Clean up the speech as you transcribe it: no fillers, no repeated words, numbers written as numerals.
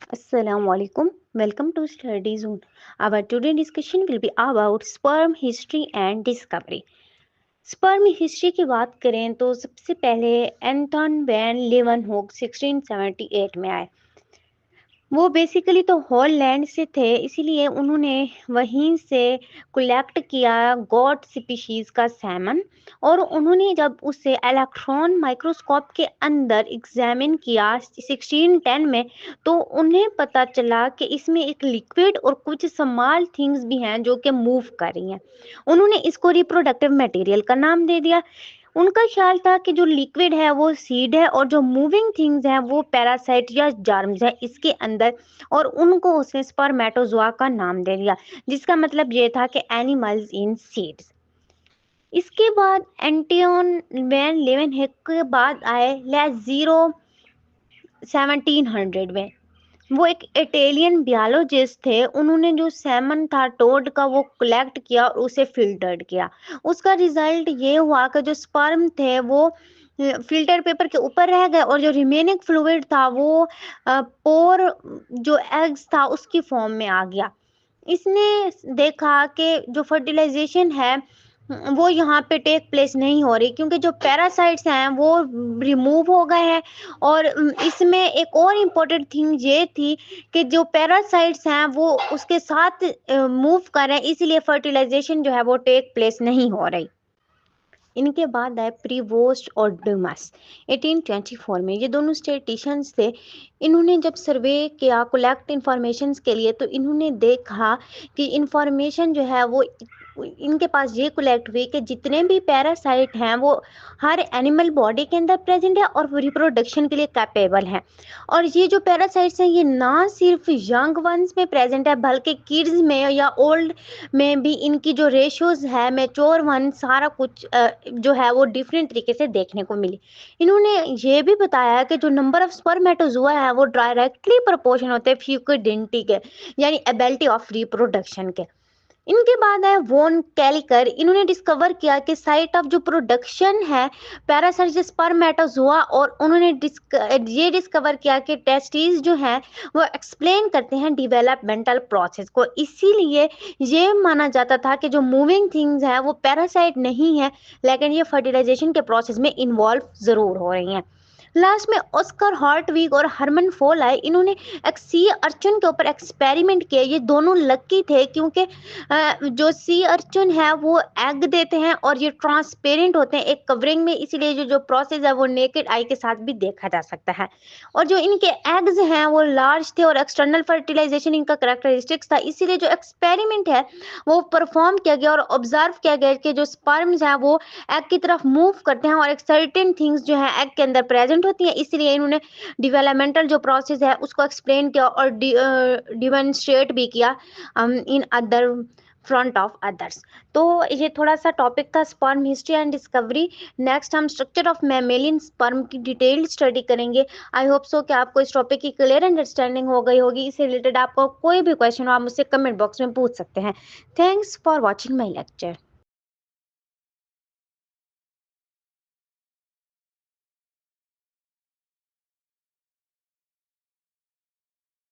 Assalamualaikum. Welcome to Study Zone. Our today discussion will be about sperm history and discovery. Sperm history की बात करें तो सबसे पहले एंटन वैन लेवनहोक 1678 में आए। वो बेसिकली तो हॉलैंड से थे, इसीलिए उन्होंने वहीं से कलेक्ट किया गॉड स्पीशीज का सैमन, और उन्होंने जब उसे इलेक्ट्रॉन माइक्रोस्कोप के अंदर एग्जामिन किया 1610 में, तो उन्हें पता चला कि इसमें एक लिक्विड और कुछ स्मॉल थिंग्स भी हैं जो कि मूव कर रही हैं। उन्होंने इसको रिप्रोडक्टिव मटेरियल का नाम दे दिया। उनका ख्याल था कि जो लिक्विड है वो सीड है और जो मूविंग थिंग्स हैं वो पैरासाइट या जर्म्स है इसके अंदर, और उनको उसने स्पर्मेटोजोआ का नाम दे दिया, जिसका मतलब ये था कि एनिमल्स इन सीड्स। इसके बाद एंटियन वैन लेवेनहेक के बाद आए लेज़ीरो 1700 में। वो एक इटालियन बियोलॉजिस्ट थे। उन्होंने जो सैमन था टोड का वो कलेक्ट किया और उसे फिल्टर्ड किया। उसका रिजल्ट ये हुआ कि जो स्पर्म थे वो फिल्टर पेपर के ऊपर रह गए, और जो रिमेनिंग फ्लूइड था वो पोर जो एग्स था उसकी फॉर्म में आ गया। इसने देखा कि जो फर्टिलाइजेशन है वो यहाँ पे टेक प्लेस नहीं हो रही, क्योंकि जो पैरासाइट्स हैं वो रिमूव हो गए हैं। और इसमें एक और इम्पोर्टेंट थिंग ये थी कि जो पैरासाइट्स हैं वो उसके साथ मूव कर रहे हैं, इसीलिए फर्टिलाइजेशन जो है वो टेक प्लेस नहीं हो रही। इनके बाद आए प्रीवोस्ट और डुमस 1824 में। ये दोनों स्टेटिशियंस थे। इन्होंने जब सर्वे किया कलेक्ट इंफॉर्मेशन के लिए, तो इन्होंने देखा कि इंफॉर्मेशन जो है वो इनके पास ये कलेक्ट हुई कि जितने भी पैरासाइट हैं वो हर एनिमल बॉडी के अंदर प्रेजेंट है और रिप्रोडक्शन के लिए कैपेबल हैं। और ये जो पैरासाइट्स हैं ये ना सिर्फ यंग वंस में प्रेजेंट है, बल्कि किड्स में या ओल्ड में भी इनकी जो रेशियोज है मैच्योर वन सारा कुछ जो है वो डिफरेंट तरीके से देखने को मिली। इन्होंने ये भी बताया कि जो नंबर ऑफ स्पर्मेटोजोआ है वो डायरेक्टली प्रोपोर्शन होते हैं फ्यूकिडेंटी के, यानी एबिलिटी ऑफ रिप्रोडक्शन के। इनके बाद है वॉन कैलिकर। इन्होंने डिस्कवर किया कि साइट ऑफ जो प्रोडक्शन है पैरासाइट स्पर्मेटोजोआ, और उन्होंने ये डिस्कवर किया कि टेस्टिस जो हैं वो एक्सप्लेन करते हैं डिवेलपमेंटल प्रोसेस को। इसीलिए ये माना जाता था कि जो मूविंग थिंग्स हैं वो पैरासाइट नहीं है, लेकिन ये फर्टिलाइजेशन के प्रोसेस में इन्वॉल्व जरूर हो रही हैं। लास्ट में ऑस्कर हार्टविग और हरमन फोल आए। इन्होंने एक सी अर्चन के ऊपर एक्सपेरिमेंट किया। ये दोनों लकी थे क्योंकि जो सी अर्चन है वो एग देते हैं और ये ट्रांसपेरेंट होते हैं एक कवरिंग में, इसीलिए जो जो प्रोसेस है वो नेकेड आई के साथ भी देखा जा सकता है। और जो इनके एग्स हैं वो लार्ज थे और एक्सटर्नल फर्टिलाइजेशन इनका करेक्टरिस्टिक्स था, इसीलिए जो एक्सपेरिमेंट है वो परफॉर्म किया गया और ऑब्जर्व किया गया कि जो स्पर्म्स हैं वो एग की तरफ मूव करते हैं और एक सर्टेन थिंग्स जो है एग के अंदर प्रेजेंट होती हैं। इसीलिए इन्होंने डिवेलपमेंटल जो प्रोसेस है उसको एक्सप्लेन किया और डिमॉन्स्ट्रेट भी किया in other front of others. तो ये थोड़ा सा टॉपिक था sperm history and discovery. Next हम स्ट्रक्चर ऑफ मैमेलियन स्पर्म की डिटेल्ड स्टडी करेंगे। आई होप सो कि आपको इस टॉपिक की क्लियर अंडरस्टैंडिंग हो गई होगी। इससे रिलेटेड आपको कोई भी क्वेश्चन हो आप मुझसे कमेंट बॉक्स में पूछ सकते हैं। Thanks for watching my lecture.